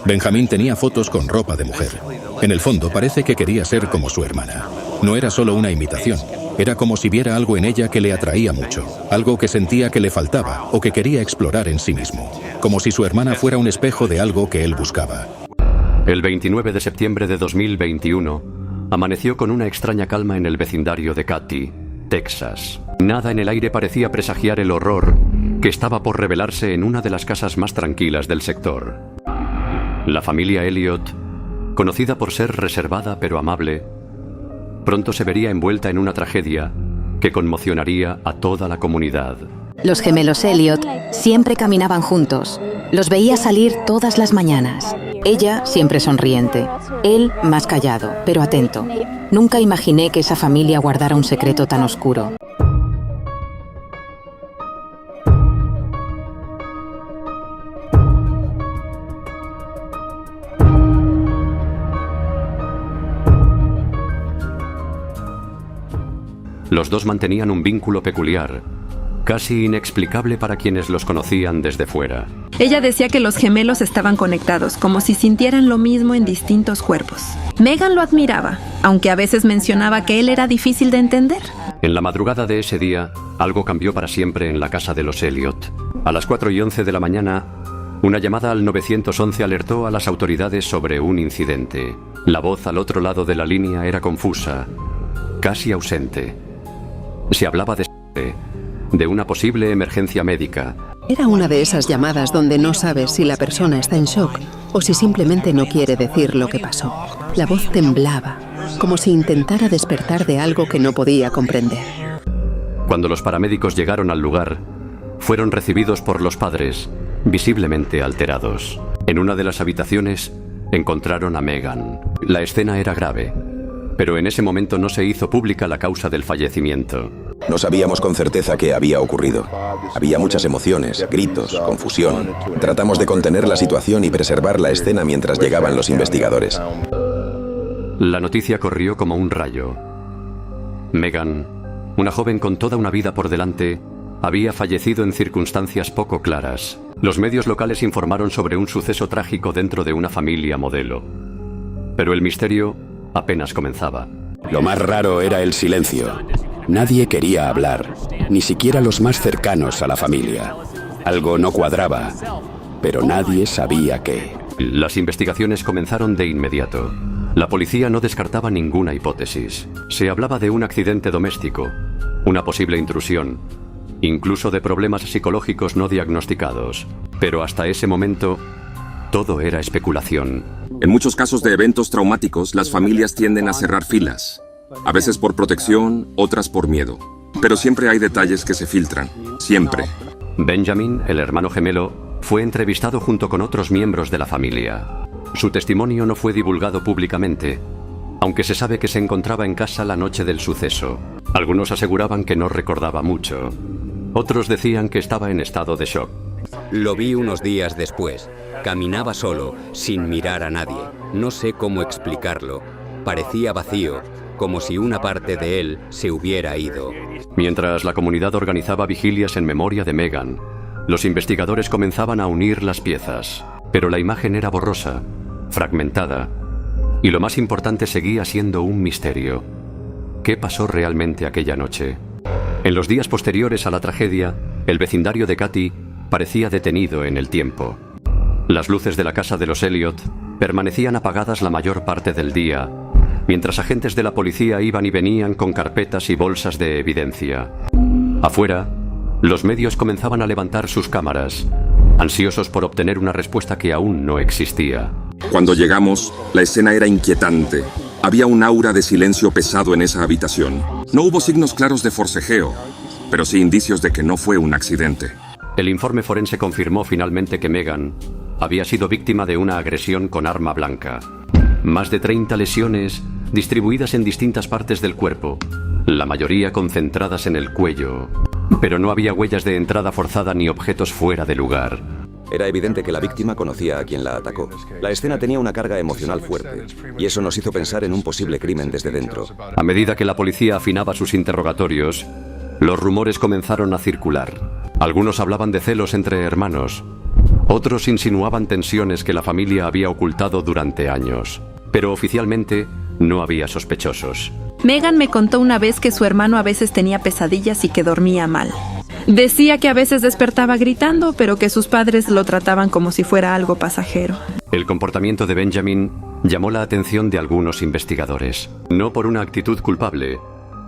Benjamín tenía fotos con ropa de mujer. En el fondo parece que quería ser como su hermana. No era solo una imitación. Era como si viera algo en ella que le atraía mucho, algo que sentía que le faltaba o que quería explorar en sí mismo. Como si su hermana fuera un espejo de algo que él buscaba. El 29 de septiembre de 2021, amaneció con una extraña calma en el vecindario de Katy, Texas. Nada en el aire parecía presagiar el horror que estaba por revelarse en una de las casas más tranquilas del sector. La familia Elliott, conocida por ser reservada pero amable, pronto se vería envuelta en una tragedia que conmocionaría a toda la comunidad. Los gemelos Elliott siempre caminaban juntos. Los veía salir todas las mañanas. Ella siempre sonriente, él más callado, pero atento. Nunca imaginé que esa familia guardara un secreto tan oscuro. Los dos mantenían un vínculo peculiar, casi inexplicable para quienes los conocían desde fuera. Ella decía que los gemelos estaban conectados, como si sintieran lo mismo en distintos cuerpos. Megan lo admiraba, aunque a veces mencionaba que él era difícil de entender. En la madrugada de ese día, algo cambió para siempre en la casa de los Elliott. A las 4:11 de la mañana, una llamada al 911 alertó a las autoridades sobre un incidente. La voz al otro lado de la línea era confusa, casi ausente. Se hablaba de una posible emergencia médica. Era una de esas llamadas donde no sabes si la persona está en shock o si simplemente no quiere decir lo que pasó. La voz temblaba, como si intentara despertar de algo que no podía comprender. Cuando los paramédicos llegaron al lugar, fueron recibidos por los padres, visiblemente alterados. En una de las habitaciones encontraron a Megan. La escena era grave, pero en ese momento no se hizo pública la causa del fallecimiento. No sabíamos con certeza qué había ocurrido. Había muchas emociones, gritos, confusión. Tratamos de contener la situación y preservar la escena mientras llegaban los investigadores. La noticia corrió como un rayo. Megan, una joven con toda una vida por delante, había fallecido en circunstancias poco claras. Los medios locales informaron sobre un suceso trágico dentro de una familia modelo. Pero el misterio apenas comenzaba. Lo más raro era el silencio. Nadie quería hablar, ni siquiera los más cercanos a la familia. Algo no cuadraba, pero nadie sabía qué. Las investigaciones comenzaron de inmediato. La policía no descartaba ninguna hipótesis. Se hablaba de un accidente doméstico, una posible intrusión, incluso de problemas psicológicos no diagnosticados. Pero hasta ese momento, todo era especulación. En muchos casos de eventos traumáticos, las familias tienden a cerrar filas. A veces por protección, otras por miedo. Pero siempre hay detalles que se filtran. Siempre. Benjamin, el hermano gemelo, fue entrevistado junto con otros miembros de la familia. Su testimonio no fue divulgado públicamente, aunque se sabe que se encontraba en casa la noche del suceso. Algunos aseguraban que no recordaba mucho. Otros decían que estaba en estado de shock. Lo vi unos días después. Caminaba solo, sin mirar a nadie. No sé cómo explicarlo. Parecía vacío, como si una parte de él se hubiera ido. Mientras la comunidad organizaba vigilias en memoria de Megan, los investigadores comenzaban a unir las piezas. Pero la imagen era borrosa, fragmentada, y lo más importante seguía siendo un misterio. ¿Qué pasó realmente aquella noche? En los días posteriores a la tragedia, el vecindario de Katy parecía detenido en el tiempo. Las luces de la casa de los Elliott permanecían apagadas la mayor parte del día, mientras agentes de la policía iban y venían con carpetas y bolsas de evidencia. Afuera, los medios comenzaban a levantar sus cámaras, ansiosos por obtener una respuesta que aún no existía. Cuando llegamos, la escena era inquietante. Había un aura de silencio pesado en esa habitación. No hubo signos claros de forcejeo, pero sí indicios de que no fue un accidente. El informe forense confirmó finalmente que Megan había sido víctima de una agresión con arma blanca. Más de 30 lesiones distribuidas en distintas partes del cuerpo, la mayoría concentradas en el cuello. Pero no había huellas de entrada forzada ni objetos fuera de lugar. Era evidente que la víctima conocía a quien la atacó. La escena tenía una carga emocional fuerte, y eso nos hizo pensar en un posible crimen desde dentro. A medida que la policía afinaba sus interrogatorios, los rumores comenzaron a circular. Algunos hablaban de celos entre hermanos, Otros insinuaban tensiones que la familia había ocultado durante años, pero oficialmente no había sospechosos. Megan me contó una vez que su hermano a veces tenía pesadillas y que dormía mal. Decía que a veces despertaba gritando, pero que sus padres lo trataban como si fuera algo pasajero. El comportamiento de Benjamin llamó la atención de algunos investigadores, no por una actitud culpable,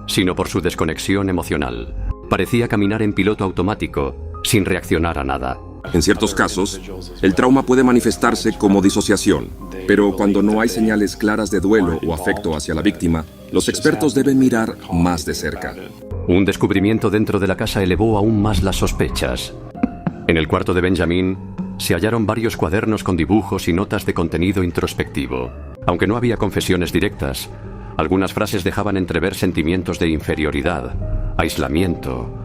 sino por su desconexión emocional. Parecía caminar en piloto automático, sin reaccionar a nada. En ciertos casos, el trauma puede manifestarse como disociación, pero cuando no hay señales claras de duelo o afecto hacia la víctima, los expertos deben mirar más de cerca. Un descubrimiento dentro de la casa elevó aún más las sospechas. En el cuarto de Benjamin se hallaron varios cuadernos con dibujos y notas de contenido introspectivo. Aunque no había confesiones directas, algunas frases dejaban entrever sentimientos de inferioridad, aislamiento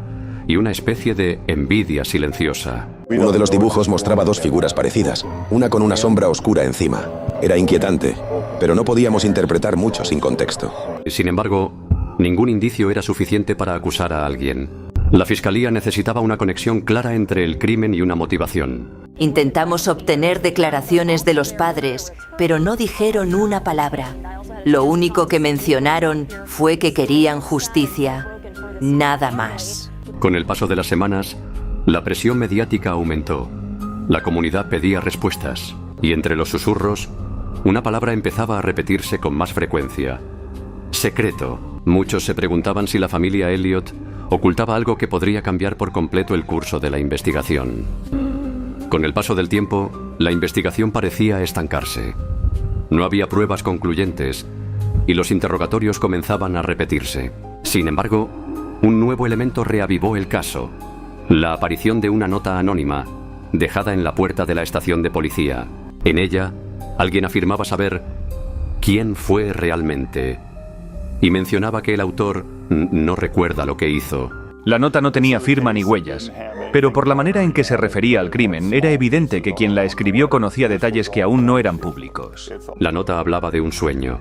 y una especie de envidia silenciosa. Uno de los dibujos mostraba dos figuras parecidas, una con una sombra oscura encima. Era inquietante, pero no podíamos interpretar mucho sin contexto. Sin embargo, ningún indicio era suficiente para acusar a alguien. La fiscalía necesitaba una conexión clara entre el crimen y una motivación. Intentamos obtener declaraciones de los padres, pero no dijeron una palabra. Lo único que mencionaron fue que querían justicia. Nada más. Con el paso de las semanas, la presión mediática aumentó. La comunidad pedía respuestas, y entre los susurros, una palabra empezaba a repetirse con más frecuencia. Secreto. Muchos se preguntaban si la familia Elliot ocultaba algo que podría cambiar por completo el curso de la investigación. Con el paso del tiempo, la investigación parecía estancarse. No había pruebas concluyentes, y los interrogatorios comenzaban a repetirse. Sin embargo, un nuevo elemento reavivó el caso: la aparición de una nota anónima, dejada en la puerta de la estación de policía. En ella, alguien afirmaba saber quién fue realmente, y mencionaba que el autor no recuerda lo que hizo. La nota no tenía firma ni huellas, pero por la manera en que se refería al crimen, era evidente que quien la escribió conocía detalles que aún no eran públicos. La nota hablaba de un sueño,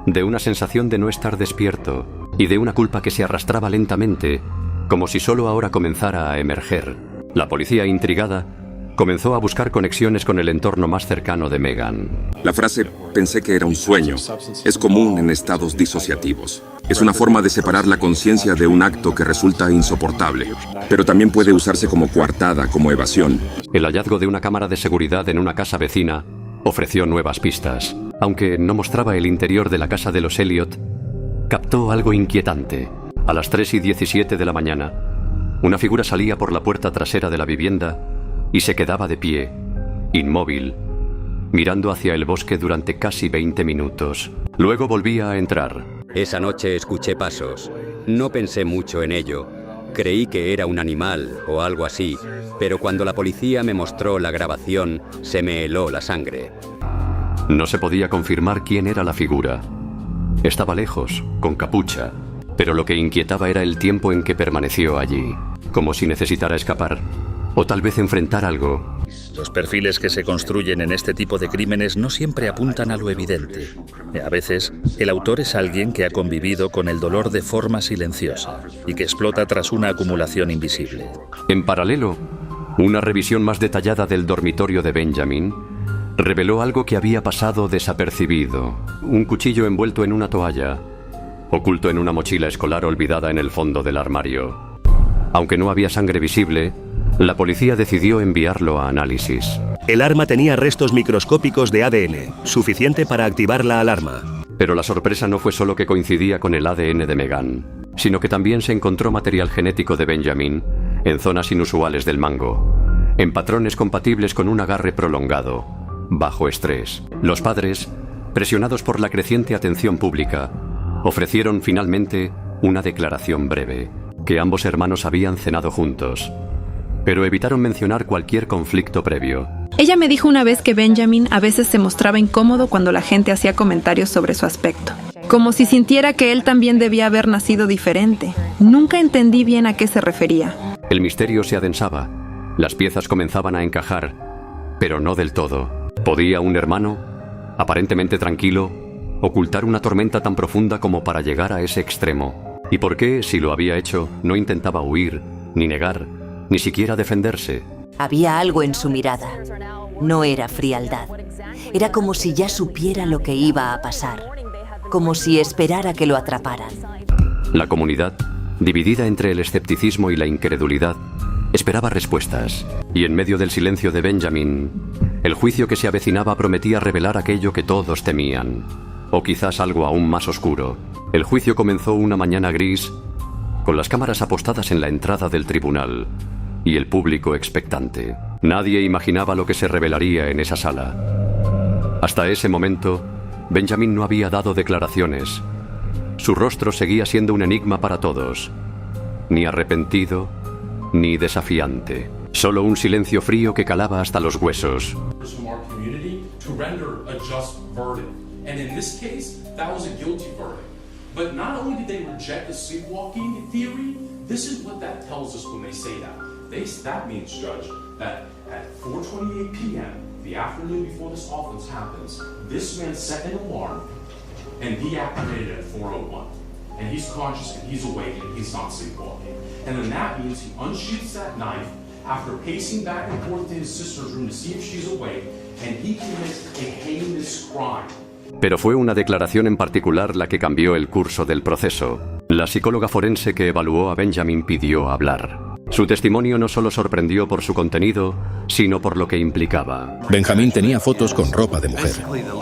de una sensación de no estar despierto y de una culpa que se arrastraba lentamente, como si solo ahora comenzara a emerger. La policía, intrigada, comenzó a buscar conexiones con el entorno más cercano de Megan. La frase «pensé que era un sueño» es común en estados disociativos. Es una forma de separar la conciencia de un acto que resulta insoportable, pero también puede usarse como coartada, como evasión. El hallazgo de una cámara de seguridad en una casa vecina ofreció nuevas pistas. Aunque no mostraba el interior de la casa de los Elliot, captó algo inquietante. A las 3:17 de la mañana, una figura salía por la puerta trasera de la vivienda y se quedaba de pie, inmóvil, mirando hacia el bosque durante casi 20 minutos. Luego volvía a entrar. Esa noche escuché pasos. No pensé mucho en ello. Creí que era un animal o algo así, pero cuando la policía me mostró la grabación, se me heló la sangre. No se podía confirmar quién era la figura. Estaba lejos, con capucha, pero lo que inquietaba era el tiempo en que permaneció allí, como si necesitara escapar, o tal vez enfrentar algo. Los perfiles que se construyen en este tipo de crímenes no siempre apuntan a lo evidente. A veces, el autor es alguien que ha convivido con el dolor de forma silenciosa y que explota tras una acumulación invisible. En paralelo, una revisión más detallada del dormitorio de Benjamin reveló algo que había pasado desapercibido. Un cuchillo envuelto en una toalla, oculto en una mochila escolar olvidada en el fondo del armario. Aunque no había sangre visible, la policía decidió enviarlo a análisis. El arma tenía restos microscópicos de ADN, suficiente para activar la alarma. Pero la sorpresa no fue solo que coincidía con el ADN de Megan, sino que también se encontró material genético de Benjamin en zonas inusuales del mango, en patrones compatibles con un agarre prolongado, bajo estrés. Los padres, presionados por la creciente atención pública, ofrecieron finalmente una declaración breve, que ambos hermanos habían cenado juntos, pero evitaron mencionar cualquier conflicto previo. Ella me dijo una vez que Benjamin a veces se mostraba incómodo cuando la gente hacía comentarios sobre su aspecto, como si sintiera que él también debía haber nacido diferente. Nunca entendí bien a qué se refería. El misterio se adensaba, las piezas comenzaban a encajar, pero no del todo. ¿Podía un hermano, aparentemente tranquilo, ocultar una tormenta tan profunda como para llegar a ese extremo? ¿Y por qué, si lo había hecho, no intentaba huir, ni negar, ni siquiera defenderse? Había algo en su mirada. No era frialdad. Era como si ya supiera lo que iba a pasar. Como si esperara que lo atraparan. La comunidad, dividida entre el escepticismo y la incredulidad, esperaba respuestas. Y en medio del silencio de Benjamin, el juicio que se avecinaba prometía revelar aquello que todos temían. O quizás algo aún más oscuro. El juicio comenzó una mañana gris, con las cámaras apostadas en la entrada del tribunal y el público expectante. Nadie imaginaba lo que se revelaría en esa sala. Hasta ese momento, Benjamin no había dado declaraciones. Su rostro seguía siendo un enigma para todos. Ni arrepentido, ni desafiante. Solo un silencio frío que calaba hasta los huesos. And in this case, that was a guilty verdict. But not only did they reject the sleepwalking theory, this is what that tells us when they say that. That means, Judge, that at 4:28 p.m., the afternoon before this offense happens, this man set an alarm and deactivated at 4:01. And he's conscious and he's awake and he's not sleepwalking. And then that means he unsheaths that knife after pacing back and forth to his sister's room to see if she's awake, and he commits a heinous crime. Pero fue una declaración en particular la que cambió el curso del proceso. La psicóloga forense que evaluó a Benjamin pidió hablar. Su testimonio no solo sorprendió por su contenido, sino por lo que implicaba. Benjamin tenía fotos con ropa de mujer.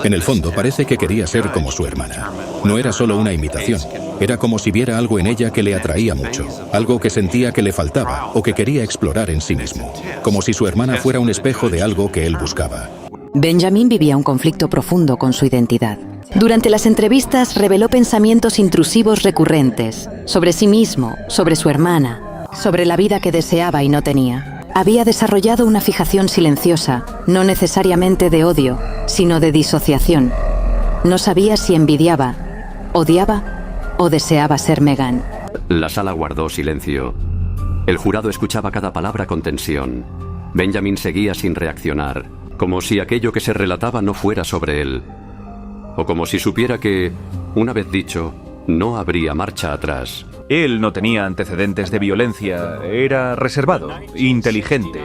En el fondo parece que quería ser como su hermana. No era solo una imitación. Era como si viera algo en ella que le atraía mucho. Algo que sentía que le faltaba o que quería explorar en sí mismo. Como si su hermana fuera un espejo de algo que él buscaba. Benjamin vivía un conflicto profundo con su identidad. Durante las entrevistas reveló pensamientos intrusivos recurrentes sobre sí mismo, sobre su hermana, sobre la vida que deseaba y no tenía. Había desarrollado una fijación silenciosa, no necesariamente de odio, sino de disociación. No sabía si envidiaba, odiaba o deseaba ser Megan. La sala guardó silencio. El jurado escuchaba cada palabra con tensión. Benjamin seguía sin reaccionar, como si aquello que se relataba no fuera sobre él. O como si supiera que, una vez dicho, no habría marcha atrás. Él no tenía antecedentes de violencia, era reservado, inteligente,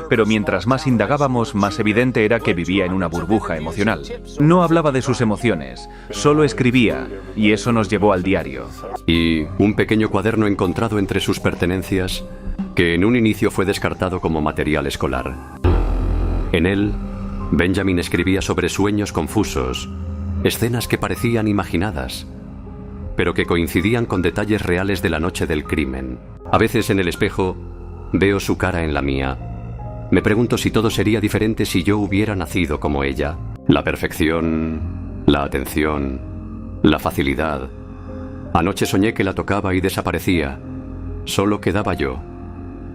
pero mientras más indagábamos, más evidente era que vivía en una burbuja emocional. No hablaba de sus emociones, solo escribía, y eso nos llevó al diario. Y un pequeño cuaderno encontrado entre sus pertenencias, que en un inicio fue descartado como material escolar. En él, Benjamin escribía sobre sueños confusos, escenas que parecían imaginadas, pero que coincidían con detalles reales de la noche del crimen. A veces en el espejo veo su cara en la mía. Me pregunto si todo sería diferente si yo hubiera nacido como ella. La perfección, la atención, la facilidad. Anoche soñé que la tocaba y desaparecía. Solo quedaba yo,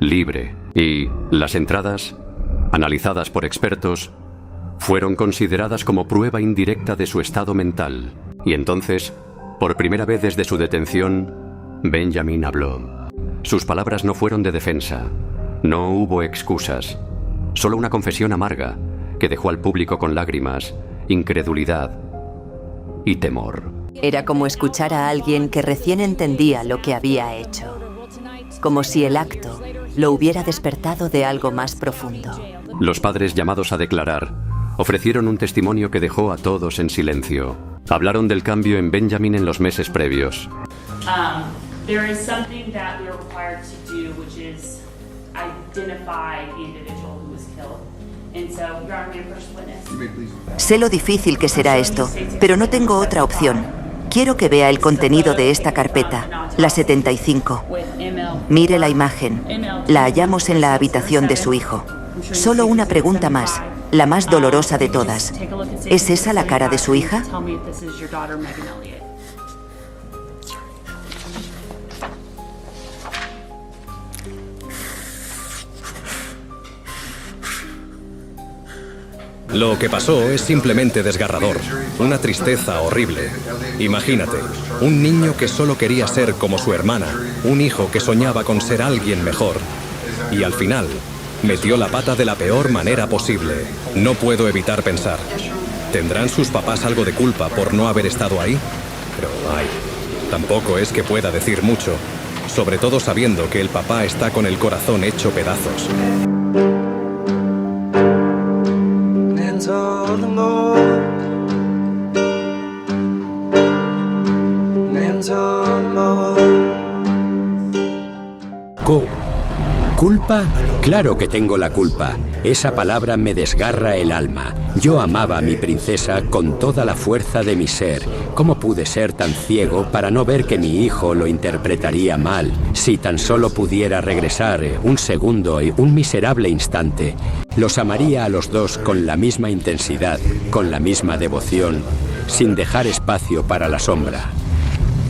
libre. Y las entradas, analizadas por expertos, fueron consideradas como prueba indirecta de su estado mental. Y entonces, por primera vez desde su detención, Benjamin habló. Sus palabras no fueron de defensa. No hubo excusas. Solo una confesión amarga que dejó al público con lágrimas, incredulidad y temor. Era como escuchar a alguien que recién entendía lo que había hecho. Como si el acto lo hubiera despertado de algo más profundo. Los padres llamados a declarar ofrecieron un testimonio que dejó a todos en silencio. Hablaron del cambio en Benjamin en los meses previos. There is something that we are required to do, which is identify the individual who was killed. And so, Your Honor, may I approach the witness? Sé lo difícil que será esto, pero no tengo otra opción. Quiero que vea el contenido de esta carpeta, la 75. Mire la imagen. La hallamos en la habitación de su hijo. Solo una pregunta más, la más dolorosa de todas. ¿Es esa la cara de su hija? Lo que pasó es simplemente desgarrador, una tristeza horrible. Imagínate, un niño que solo quería ser como su hermana, un hijo que soñaba con ser alguien mejor. Y al final, metió la pata de la peor manera posible. No puedo evitar pensar, ¿tendrán sus papás algo de culpa por no haber estado ahí? Pero, tampoco es que pueda decir mucho, sobre todo sabiendo que el papá está con el corazón hecho pedazos. ¿Culpa? Claro que tengo la culpa. Esa palabra me desgarra el alma. Yo amaba a mi princesa con toda la fuerza de mi ser. ¿Cómo pude ser tan ciego para no ver que mi hijo lo interpretaría mal? Si tan solo pudiera regresar un segundo y un miserable instante, los amaría a los dos con la misma intensidad, con la misma devoción, sin dejar espacio para la sombra.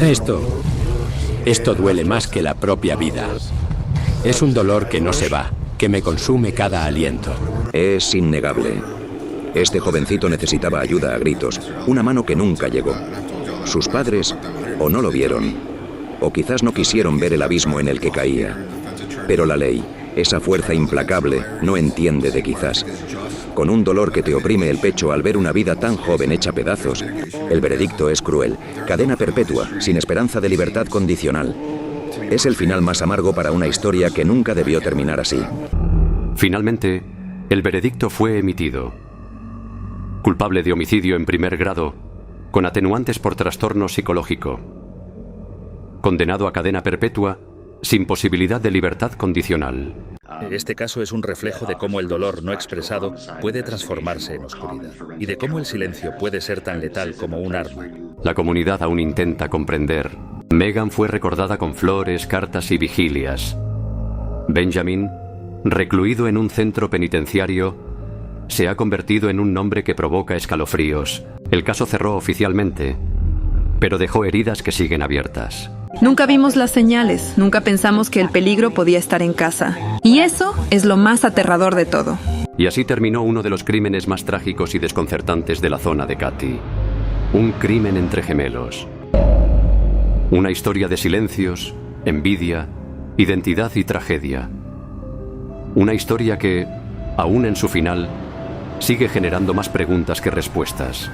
Esto duele más que la propia vida. Es un dolor que no se va, que me consume cada aliento. Es innegable. Este jovencito necesitaba ayuda a gritos, una mano que nunca llegó. Sus padres o no lo vieron, o quizás no quisieron ver el abismo en el que caía. Pero la ley, esa fuerza implacable, no entiende de quizás. Con un dolor que te oprime el pecho al ver una vida tan joven hecha pedazos, el veredicto es cruel. Cadena perpetua, sin esperanza de libertad condicional. Es el final más amargo para una historia que nunca debió terminar así. Finalmente, el veredicto fue emitido. Culpable de homicidio en primer grado, con atenuantes por trastorno psicológico. Condenado a cadena perpetua, sin posibilidad de libertad condicional. Este caso es un reflejo de cómo el dolor no expresado puede transformarse en oscuridad y de cómo el silencio puede ser tan letal como un arma. La comunidad aún intenta comprender. Megan fue recordada con flores, cartas y vigilias. Benjamin, recluido en un centro penitenciario, se ha convertido en un nombre que provoca escalofríos. El caso cerró oficialmente, pero dejó heridas que siguen abiertas. Nunca vimos las señales, nunca pensamos que el peligro podía estar en casa. Y eso es lo más aterrador de todo. Y así terminó uno de los crímenes más trágicos y desconcertantes de la zona de Katy. Un crimen entre gemelos. Una historia de silencios, envidia, identidad y tragedia. Una historia que, aún en su final, sigue generando más preguntas que respuestas.